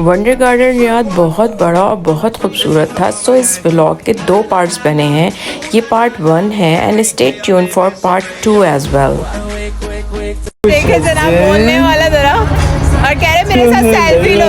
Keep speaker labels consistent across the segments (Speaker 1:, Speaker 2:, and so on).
Speaker 1: Wonder garden Riyadh बहुत बड़ा और बहुत खूबसूरत था। सो इस व्लॉग के 2 पार्ट्स बने हैं। ये पार्ट 1 है and stay tune for part 2 as well.
Speaker 2: देखे जनाब बोलने वाला जरा और कह रहे मेरे साथ सेल्फी लो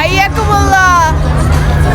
Speaker 2: हय्यकुम अल्लाह।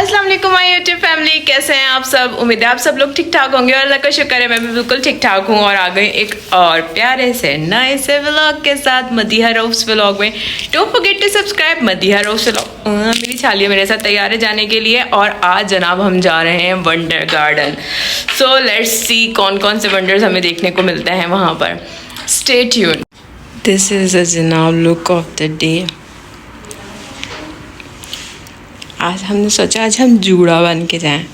Speaker 2: अस्सलाम वालेकुम माय यूट्यूब फैमिली, कैसे हैं आप सब। उम्मीद है आप सब लोग ठीक ठाक होंगे और अल्लाह का शुक्र है मैं भी बिल्कुल ठीक ठाक हूँ। और आ गई एक और प्यारे से नए से व्लॉग के साथ मदीहा रऊफ व्लॉग में। Don't forget to subscribe Madiha Rauf vlog. मेरी छालिया मेरे साथ तैयार है जाने के लिए और आज जनाब हम जा रहे हैं wonder garden. So let's see कौन कौन से वंडर्स हमें देखने को मिलते हैं वहाँ पर। Stay tune. This is a जनाब लुक ऑफ द डे। आज हमने सोचा आज हम जूड़ा बन के जाएं।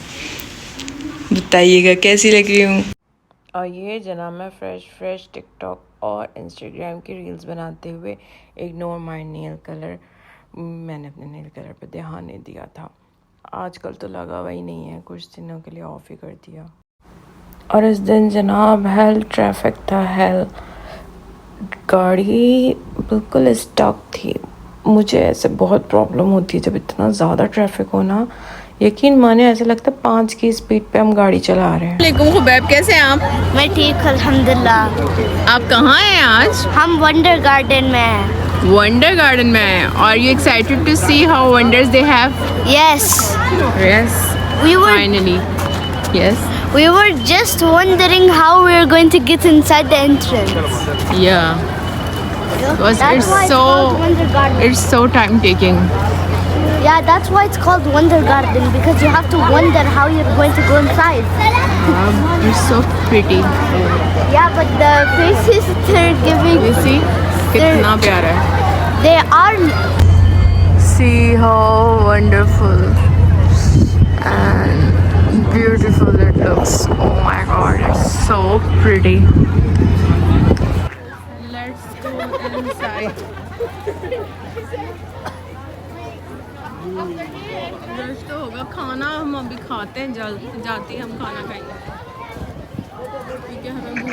Speaker 2: बताइएगा कैसी लग रही हूँ। और ये जनाब मैं फ्रेश टिकटॉक और इंस्टाग्राम की रील्स बनाते हुए इग्नोर माय नेल कलर, मैंने अपने नेल कलर पे ध्यान नहीं दिया था। आजकल तो लगा हुआ ही नहीं है, कुछ दिनों के लिए ऑफ ही कर दिया। और इस दिन जनाब हेल ट्रैफिक था, हेल गाड़ी बिल्कुल स्टक थी। मुझे ऐसे बहुत प्रॉब्लम होती है जब इतना ज़्यादा ट्रैफिक हो ना। यकीन माने ऐसा लगता है 5 की स्पीड पे हम गाड़ी चला रहे हैं। वालेकुम खुबैब, कैसे हैं आप।
Speaker 3: मैं ठीक हूँ अल्हम्दुलिल्लाह।
Speaker 2: आप कहाँ हैं आज।
Speaker 3: हम वंडर गार्डन में हैं।
Speaker 2: वंडर गार्डन में हैं। Are you excited to see how wonders they have.
Speaker 3: Yes.
Speaker 2: Yes
Speaker 3: We were
Speaker 2: finally yes
Speaker 3: we were just wondering how we were going to get inside the entrance.
Speaker 2: या because
Speaker 3: That's why it's called Wonder Garden.
Speaker 2: it's so time taking.
Speaker 3: Yeah, that's why it's called Wonder Garden, because you have to wonder how you're going to go inside.
Speaker 2: It's so pretty.
Speaker 3: Yeah, but the faces they're giving,
Speaker 2: You see कितना प्यारा है।
Speaker 3: they are.
Speaker 2: See how wonderful and beautiful it looks. Oh my god, it's so pretty. Let's go inside. Lunch तो होगा, खाना हम अभी खाते हैं, जल्द जाते ही हम खाना खाएंगे क्योंकि हमें भूख लगी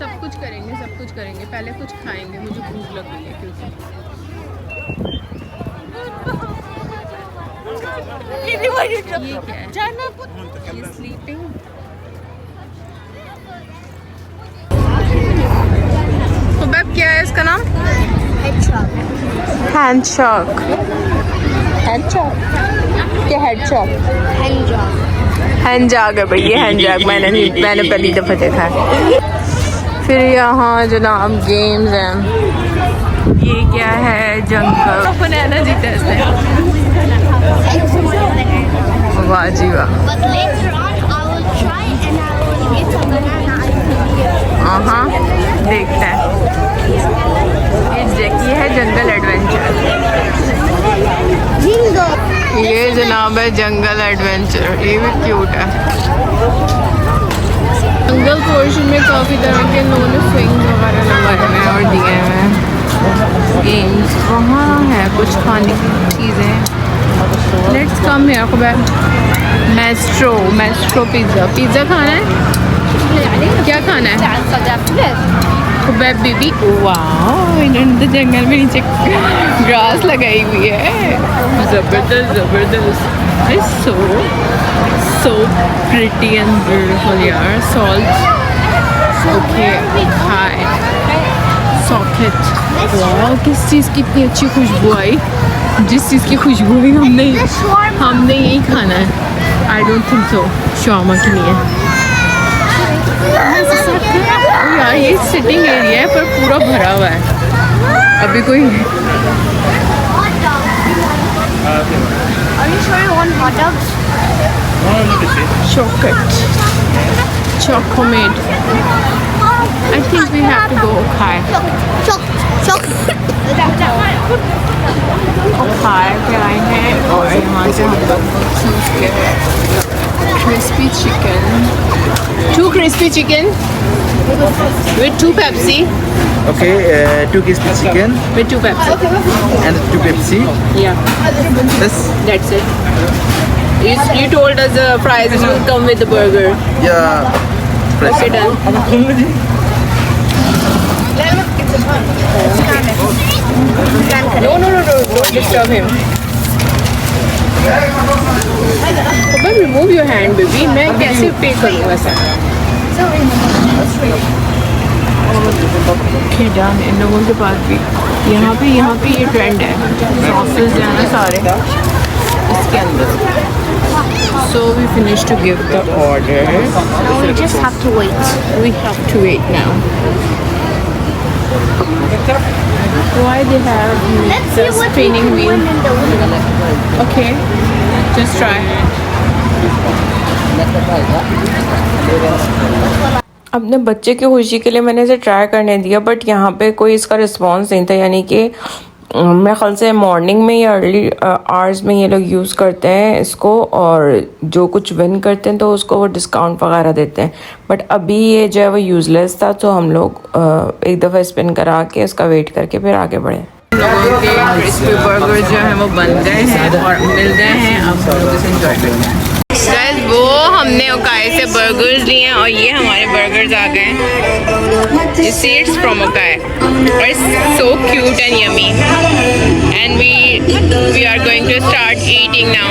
Speaker 2: सब कुछ करेंगे, पहले कुछ खाएंगे, मुझे भूख लग गई है क्योंकि ये क्या है, ये स्लीपिंग। खुबैब क्या है इसका नाम। हैंडशॉक। हैंडशॉक क्या, हेडशॉक। हैंडजॉग है भाई, ये हैंडजॉग मैंने पहली दफ़ा देखा है। फिर यहाँ जनाब गेम्स हैं। ये क्या है, जंगल बनाना जीता है। वाह जी वाह।
Speaker 3: But later on, I will try and I will get a banana.
Speaker 2: हाँ देखते हैं। ये है जंगल एडवेंचर।
Speaker 3: Jingo.
Speaker 2: ये जनाब है जंगल एडवेंचर, ये भी क्यूट है। जंगल पोर्शन में काफ़ी तरह के इन्होंने स्विंग वगैरह लगाए हुए हैं और दिए हुए हैं गेम्स। वहाँ है कुछ खाने की चीज़ें। लेट्स कम है खुबैब। मैस्ट्रो पिज़्ज़ा खाना है। क्या खाना है खुबैब बीबी। वाह, इन्होंने तो जंगल में नीचे ग्रास लगाई हुई है। ज़बरदस्त। so pretty and beautiful यार। salt okay hi socket। वाह, किस चीज़ की इतनी अच्छी खुशबू आई। जिस चीज़ की खुशबू आई हमने यही खाना है। आई डोंट थिंक सो शामा की नहीं है यार। ये सिटिंग एरिया है पर पूरा भरा हुआ है। अभी कोई
Speaker 3: Are you sure you want hot dogs?
Speaker 2: chocolate I think we have to go Okai पे आए हैं और यहाँ से हम लोग चूज़ किया है crispy chicken, 2 crispy chicken with 2 Pepsi.
Speaker 4: Okay, 2 crispy chicken
Speaker 2: With 2 Pepsi.
Speaker 4: and 2 Pepsi.
Speaker 2: Yeah,
Speaker 4: Yes.
Speaker 2: that's it. You told us the fries will come with the burger.
Speaker 4: Yeah. Fresh.
Speaker 2: Okay, done. No, don't disturb him. But remove your hand, baby. मैं कैसे पे करूँगा sir? Okay, done. इन लोगों के पास भी यहाँ पे ये ट्रेंड है, सॉसेस है ना सारे इसके अंदर. So we finished to give the order.
Speaker 3: We just have to wait.
Speaker 2: We have to wait now. Why they have
Speaker 3: Let's
Speaker 2: the
Speaker 3: see what
Speaker 2: spinning
Speaker 3: we
Speaker 2: wheel?
Speaker 3: can win in the window.
Speaker 2: Okay, just try.
Speaker 1: अपने बच्चे की खुशी के लिए मैंने इसे try करने दिया, बट यहाँ पे कोई इसका रिस्पांस नहीं था। यानी कि मेरे ख्याल से मॉर्निंग में या अर्ली आवर्स में ये लोग यूज़ करते हैं इसको, और जो कुछ विन करते हैं तो उसको वो डिस्काउंट वगैरह देते हैं। बट अभी ये जो है वो यूज़लेस था, तो हम लोग एक दफ़ा स्पिन करा के उसका वेट करके फिर आगे बढ़े।
Speaker 2: लोगों के क्रिस्पी बर्गर जो है वो बन गए हैं और मिल गए हैं, अब हम लोग इसे एंजॉय करते हैं। गाइस, वो हमने ओकाई से बर्गर्स लिए हैं और ये हमारे बर्गर्स आ गए हैं। ये सीड्स फ्रॉम ओकाई और it's so cute and yummy and we are going to start eating now.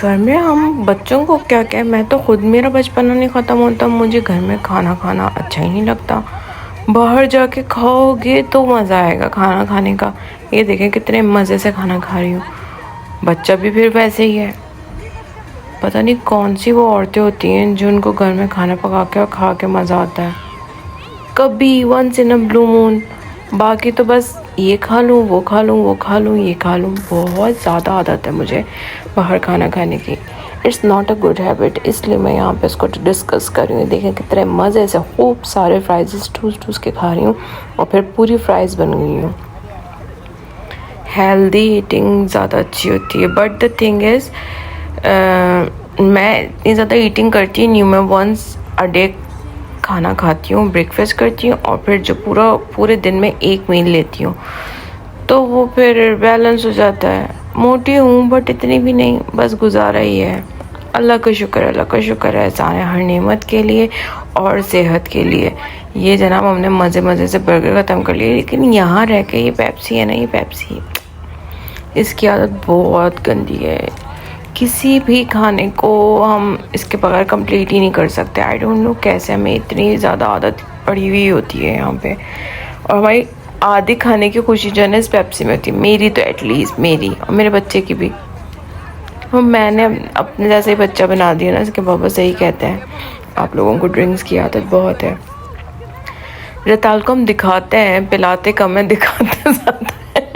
Speaker 1: घर में हम बच्चों को क्या कहें, मैं तो खुद, मेरा बचपना नहीं ख़त्म होता, मुझे घर में खाना खाना अच्छा ही नहीं लगता। बाहर जाके खाओगे तो मज़ा आएगा खाना खाने का। ये देखें कितने मज़े से खाना खा रही हूँ। बच्चा भी फिर वैसे ही है। पता नहीं कौन सी वो औरतें होती हैं जो उनको घर में खाना पका के और खा के मज़ा आता है। कभी once in a blue moon, बाकी तो बस ये खा लूँ, वो खा लूँ, वो खा लूँ, ये खा लूँ। बहुत ज़्यादा आदत है मुझे बाहर खाना खाने की। It's not a good habit, इसलिए मैं यहाँ पे इसको डिस्कस कर रही हूँ। देखें कितने मज़े से खूब सारे फ्राइज़ ठूस के खा रही हूँ और फिर पूरी फ्राइज़ बन गई हूँ। हेल्दी ईटिंग ज़्यादा अच्छी होती है, बट द थिंग इज़ मैं इतनी ज़्यादा ईटिंग करती नहीं हूँ। मैं वंस अ डे खाना खाती हूँ, ब्रेकफास्ट करती हूँ और फिर जो पूरे दिन में एक मील लेती हूँ, तो वो फिर बैलेंस हो जाता है। मोटी हूँ बट इतनी भी नहीं, बस गुजारा ही है। अल्लाह का शुक्र है, एहसान है हर नेमत के लिए और सेहत के लिए। ये जनाब हमने मज़े से बर्गर ख़त्म कर लिए, लेकिन यहाँ रह के ये पेप्सी है ना, ये पेप्सी, इसकी आदत बहुत गंदी है। किसी भी खाने को हम इसके बगैर कंप्लीट ही नहीं कर सकते। आई डोंट नो कैसे हमें इतनी ज़्यादा आदत पड़ी हुई होती है यहाँ पे। और हमारी आधी खाने की खुशी जो है ना इस पेप्सी में होती है, मेरी तो एटलीस्ट, मेरी और मेरे बच्चे की भी। और मैंने अपने जैसे ही बच्चा बना दिया ना, इसके पापा सही कहते हैं, आप लोगों को ड्रिंक्स की आदत बहुत है। रताल को हम दिखाते हैं, पिलाते कम है, दिखाते ज़्यादा है।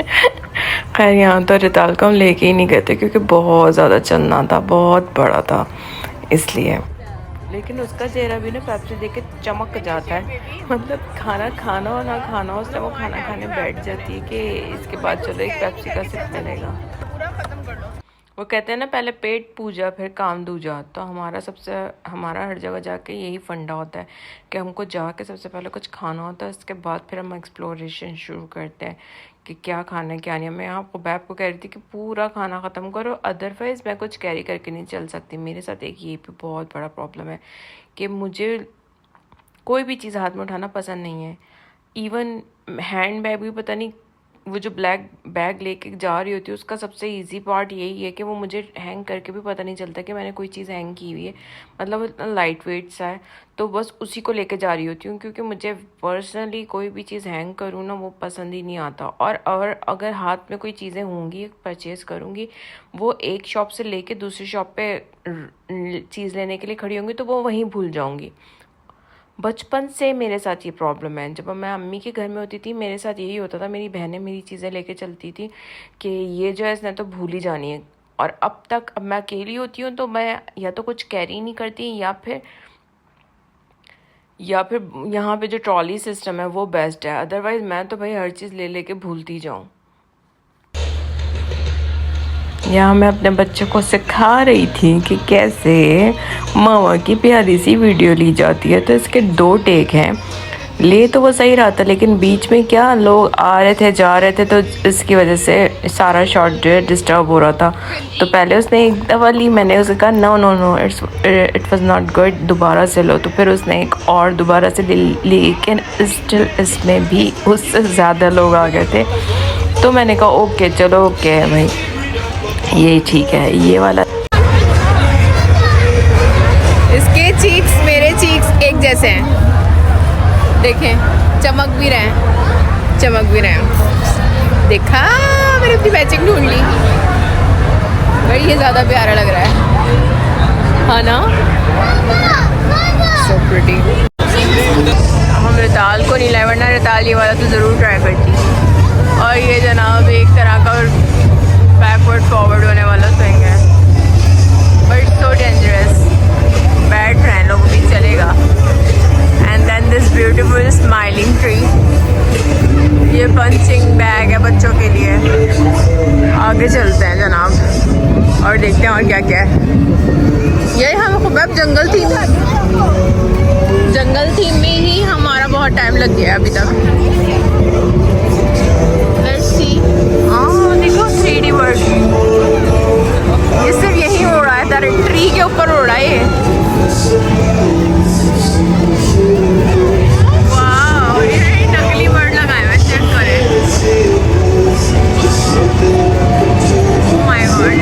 Speaker 1: खैर यहाँ तो रताल को हम लेके ही नहीं गए थे क्योंकि बहुत ज़्यादा चलना था, बहुत बड़ा था इसलिए। लेकिन उसका चेहरा भी ना पेप्सी देख के चमक जाता है। मतलब खाना खाना और ना खाना, उससे वो खाना खाने बैठ जाती है कि इसके बाद चलो एक पेप्सी का सिप मिलेगा। वो कहते हैं ना, पहले पेट पूजा फिर काम दूजा। तो हमारा हर जगह जाके यही फंडा होता है कि हमको जाके सबसे पहले कुछ खाना होता है, उसके बाद फिर हम एक्सप्लोरेशन शुरू करते हैं कि क्या खाना है क्या नहीं। मैं आपको बैप को कह रही थी कि पूरा खाना ख़त्म करो, अदरवाइज़ मैं कुछ कैरी करके नहीं चल सकती। मेरे साथ एक ये भी बहुत बड़ा प्रॉब्लम है कि मुझे कोई भी चीज़ हाथ में उठाना पसंद नहीं है। इवन हैंड बैग भी पता नहीं वो जो ब्लैक बैग लेके जा रही होती है उसका सबसे इजी पार्ट यही है कि वो मुझे हैंग करके भी पता नहीं चलता कि मैंने कोई चीज़ हैंग की हुई है, मतलब इतना लाइट वेट सा है, तो बस उसी को लेके जा रही होती हूँ क्योंकि मुझे पर्सनली कोई भी चीज़ हैंग करूँ ना वो पसंद ही नहीं आता। और अगर हाथ में कोई चीज़ें होंगी परचेज़ करूँगी, वो एक शॉप से लेके दूसरी शॉप पे चीज़ लेने के लिए खड़ी होंगी तो वो वहीं भूल जाऊँगी। बचपन से मेरे साथ ये प्रॉब्लम है। जब मैं अम्मी के घर में होती थी मेरे साथ यही होता था, मेरी बहनें मेरी चीज़ें लेके चलती थी कि ये जो है इसने तो भूल ही जानी है। और अब मैं अकेली होती हूँ तो मैं या तो कुछ कैरी नहीं करती या फिर यहाँ पे जो ट्रॉली सिस्टम है वो बेस्ट है, अदरवाइज़ मैं तो भाई हर चीज़ ले लेके भूलती जाऊँ। यहाँ मैं अपने बच्चे को सिखा रही थी कि कैसे मामा की प्यारी सी वीडियो ली जाती है। तो इसके 2 टेक हैं, ले तो वो सही रहा था लेकिन बीच में क्या लोग आ रहे थे जा रहे थे तो इसकी वजह से सारा शॉट जो है डिस्टर्ब हो रहा था। तो पहले उसने एक दफ़ा ली, मैंने उसे कहा no no no it was not good, दोबारा से लो। तो फिर उसने एक और दोबारा से ली, लेकिन स्टिल इसमें भी उससे ज़्यादा लोग आ गए थे। तो मैंने कहा ओके चलो ओके भाई ये ठीक है ये वाला।
Speaker 2: इसके चीक्स मेरे चीक्स एक जैसे हैं, देखें चमक भी रहे हैं। देखा मैंने अपनी मैचिंग ढूंढ ली, बड़ी ये ज़्यादा प्यारा लग रहा है, हाँ ना, सो प्रिटी। हम रताल को नहीं लाए वरना रताल ये वाला तो ज़रूर ट्राई करती। और ये जनाब एक तरह का बैकवर्ड फॉरवर्ड होने वाला स्विंग है, बट सो डेंजरस, बैठ रहे हैं लोग भी चलेगा। And then this beautiful smiling tree, ये पंचिंग बैग है बच्चों के लिए। आगे चलते हैं जनाब और देखते हैं और क्या क्या है। ये हम खुबैब जंगल थीम में ही हमारा बहुत टाइम लग गया अभी तक। लेट्स सी, देखो 3D बर्ड, ये सिर्फ यही उड़ रहा है, ट्री के ऊपर उड़ रहा है ये। वाह, ये नकली बर्ड लगाए हुए, चेक करें। Oh my god,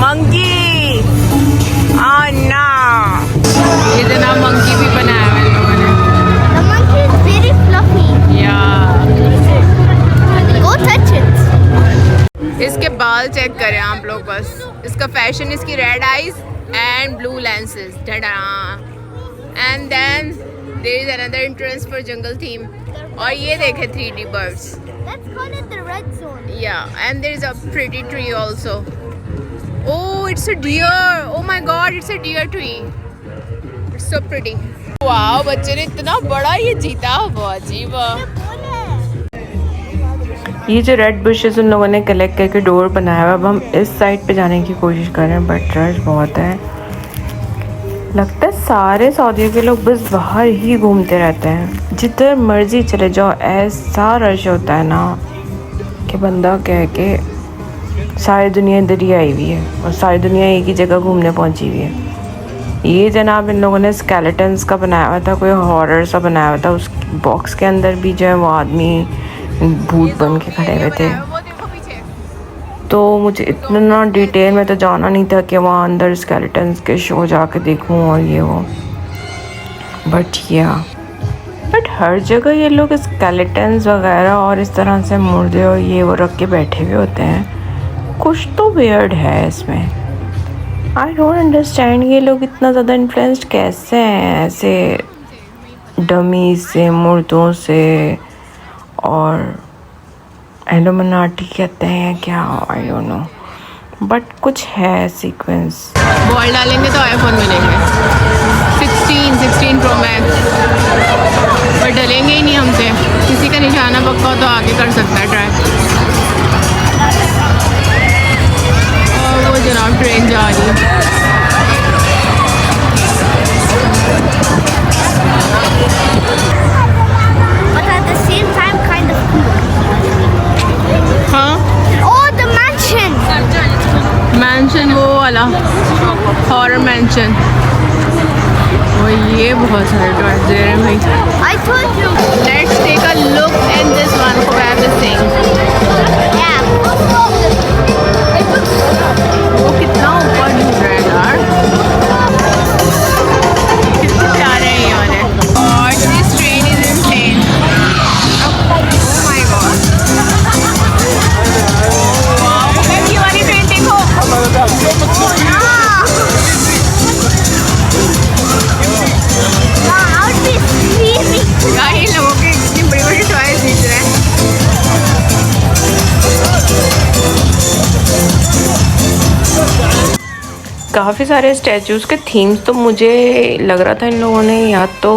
Speaker 2: monkey, oh no, ये जनाब मंकी भी बनाया हुआ है लोगों ने।
Speaker 3: The monkey is very fluffy. Go touch it.
Speaker 2: इसके बाल चेक करें आप लोग बस, इसका फैशन, इसकी red eyes and blue lenses, and then there is another entrance for jungle theme. और ये देखें 3D birds,
Speaker 3: Let's call it the red zone.
Speaker 2: या and there is a pretty tree also. Oh it's a deer, oh my god it's a deer tree, it's so pretty. Wow, बच्चे ने इतना बड़ा ये जीता, वाह जी वाह।
Speaker 1: ये जो रेड बुशेस उन लोगों ने कलेक्ट करके डोर बनाया हुआ। अब हम इस साइड पे जाने की कोशिश कर रहे हैं बट रश बहुत है। लगता है सारे सऊदियों के लोग बस बाहर ही घूमते रहते हैं, जिधर मर्जी चले जाओ ऐसा रश होता है ना कि बंदा कह के सारी दुनिया इधर ही आई हुई है और सारी दुनिया एक ही जगह घूमने पहुंची हुई है। ये जनाब इन लोगों ने स्केलेटन्स का बनाया हुआ था, कोई हॉरर सा बनाया हुआ था। उस बॉक्स के अंदर भी जो है वो आदमी भूत बन के खड़े हुए थे। तो मुझे इतना डिटेल में तो जाना नहीं था कि वहाँ अंदर स्केलेटन्स के शो जाके देखूँ और ये वो, बट हर जगह ये लोग स्केलेटन्स वगैरह और इस तरह से मुर्दे और ये वो रख के बैठे हुए होते हैं। कुछ तो वियर्ड है इसमें, आई डोंट अंडरस्टैंड। ये लोग इतना ज़्यादा इन्फ्लुएंस्ड कैसे हैं ऐसे डमी से, मुर्दों से, और एलुमिनाटी कहते हैं क्या, आई डोंट नो, बट कुछ है सीक्वेंस।
Speaker 2: बॉल डालेंगे तो आईफोन मिलेंगे 16 प्रो मैक्स, पर डलेंगे ही नहीं हमसे। किसी का निशाना पक्का हो तो आगे कर सकता है ट्राई। और वो जनाब ट्रेन जा रही है।
Speaker 3: But at the same time, kind of cool.
Speaker 2: हाँ,
Speaker 3: Oh, the mansion!
Speaker 2: मैंशन, वो वाला हॉरर मैंशन। ये बहुत सारे टॉयज दे रहे हैं भाई.
Speaker 3: I told you.
Speaker 2: Let's take a look at this one for everything.
Speaker 3: Yeah.
Speaker 2: वो कितना ऊपर झूल रहा है यार. कितने प्यारे हैं ये वाले. और this train is insane. Oh my god. Wow, ये वाली ट्रेन देखो.
Speaker 3: I'll be screaming.
Speaker 2: यार ये लोगों के इतनी बड़ी बड़ी टॉयज दिख रहे हैं.
Speaker 1: काफ़ी सारे स्टैचूज़ के थीम्स तो मुझे लग रहा था इन लोगों ने या तो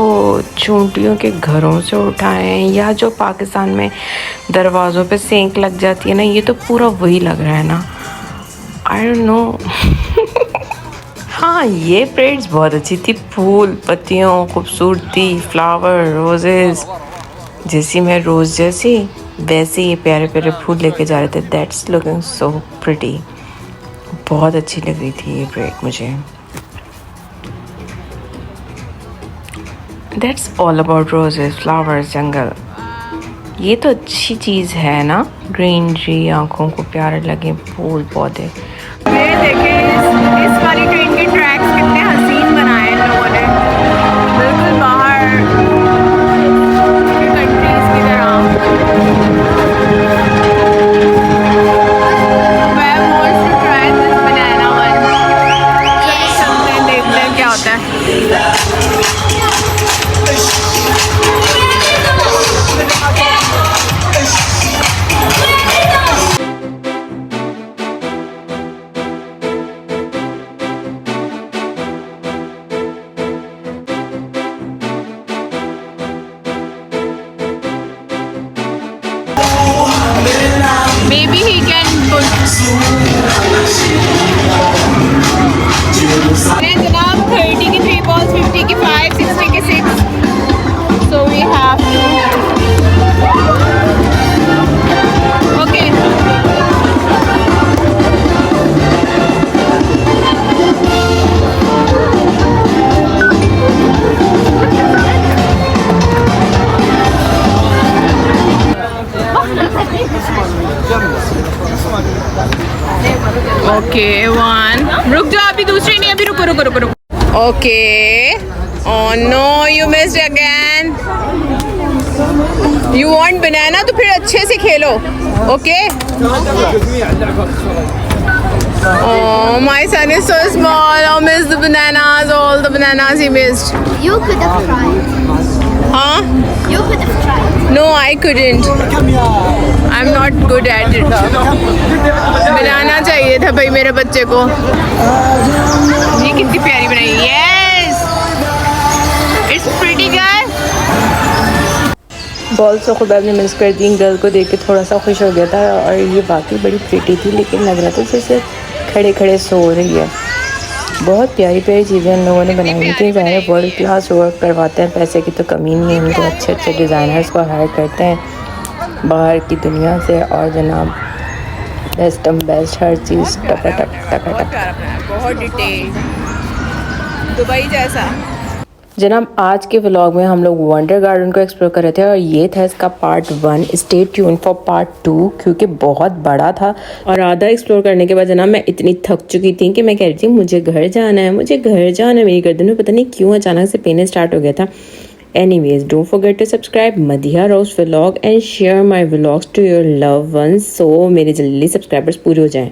Speaker 1: चूंटियों के घरों से उठाए हैं या जो पाकिस्तान में दरवाज़ों पे सेंक लग जाती है ना, ये तो पूरा वही लग रहा है ना. I don't know. हाँ, ये परेड्स बहुत अच्छी थी. फूल पत्तियों खूबसूरती, फ्लावर, रोजेस. जैसी मैं रोज़ जैसी वैसे ये प्यारे प्यारे फूल लेके जा रहे थे. That's looking so pretty. बहुत अच्छी लग रही थी ये परेड मुझे. That's all about roses, flowers, jungle. ये तो अच्छी चीज़ है ना. ग्रीनरी, आँखों को प्यारे लगे फूल पौधे.
Speaker 2: ये देखें इस वाली ट्रेन के ट्रैक्स कितने हसीन बनाए हैं इन लोगों ने. बिल्कुल बाहर कंट्रीज की तरह. मैं want to try this banana one. चलते हैं देखते हैं क्या होता है. Maybe he can put. जनाब 30 की 3 balls, 50 की 5, 60 की 6. So we have to. Okay. Okay one. रुक जाओ अभी दूसरी नहीं. अभी रुको रुको रुको रुको. Okay. Oh no you missed again. You want banana तो फिर अच्छे से खेलो. Okay. Oh, my son is so small. I miss the bananas. All the bananas he missed.
Speaker 3: You could have tried.
Speaker 2: Huh?
Speaker 3: You could have tried.
Speaker 2: No, I couldn't. I'm not good at it. बनाना चाहिए था भाई मेरे बच्चे को. ये कितनी प्यारी बनाई. Yes, it's pretty girl.
Speaker 1: Ball से खुबाब ने मिस कर दी. गर्ल को देख के थोड़ा सा खुश हो गया था और ये वाकई बड़ी प्रिटी थी, लेकिन लग रहा था जैसे खड़े खड़े सो रही है. बहुत प्यारी प्यारी चीज़ें इन लोगों ने बनाई हुई थी. ज़ाहिर वर्ल्ड क्लास वर्क करवाते हैं, पैसे की तो कमी नहीं है. इनको अच्छे अच्छे डिज़ाइनर्स को हायर करते हैं बाहर की दुनिया से. और जनाब बेस्ट बेस्ट हर चीज़ टकाटक टकाटक.
Speaker 2: बहुत डिटेल दुबई जैसा.
Speaker 1: जनाब आज के व्लॉग में हम लोग वंडर गार्डन को एक्सप्लोर कर रहे थे और ये था इसका part 1. Stay tune for part 2 क्योंकि बहुत बड़ा था. और आधा एक्सप्लोर करने के बाद जनाब मैं इतनी थक चुकी थी कि मैं कह रही थी मुझे घर जाना है, मुझे घर जाना है. मेरी गर्दन में पता नहीं क्यों अचानक से पेन स्टार्ट हो गया था. Anyways don't forget to subscribe Madiha Rose vlog and share my vlogs to your love ones. So मेरे जल्दी सब्सक्राइबर्स पूरे हो जाएँ.